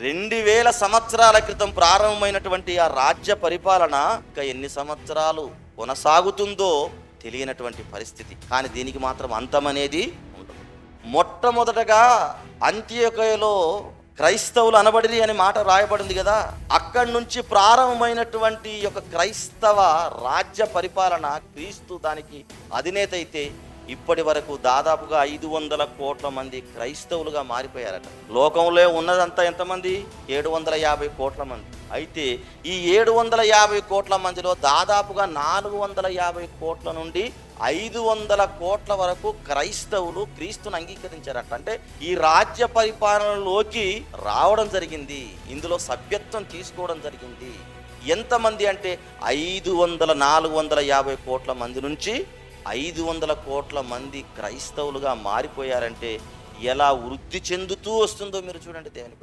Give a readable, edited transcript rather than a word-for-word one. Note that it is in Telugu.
2000 సంవత్సరాల క్రితం ప్రారంభమైనటువంటి ఆ రాజ్య పరిపాలన ఇంకా ఎన్ని సంవత్సరాలు కొనసాగుతుందో తెలియనటువంటి పరిస్థితి. కానీ దీనికి మాత్రం అంతమనేది ఉండదు. మొట్టమొదటగా అంత్యోకయలో క్రైస్తవులు అనబడిరి అనే మాట రాయబడింది కదా. అక్కడి నుంచి ప్రారంభమైనటువంటి యొక్క క్రైస్తవ రాజ్య పరిపాలన, క్రీస్తు దానికి అధినేత అయితే ఇప్పటి వరకు దాదాపుగా 500 కోట్ల మంది క్రైస్తవులుగా మారిపోయారట. లోకంలో ఉన్నదంతా ఎంతమంది? 750 కోట్ల మంది. అయితే ఈ 750 కోట్ల మందిలో దాదాపుగా 450 కోట్ల నుండి 500 కోట్ల వరకు క్రైస్తవులు క్రీస్తుని అంగీకరించారట. అంటే ఈ రాజ్య పరిపాలనలోకి రావడం జరిగింది, ఇందులో సభ్యత్వం తీసుకోవడం జరిగింది. ఎంతమంది అంటే 450 కోట్ల మంది నుంచి 500 కోట్ల మంది క్రైస్తవులుగా మారిపోయారంటే ఎలా వృద్ధి చెందుతూ వస్తుందో మీరు చూడండి దేవుని.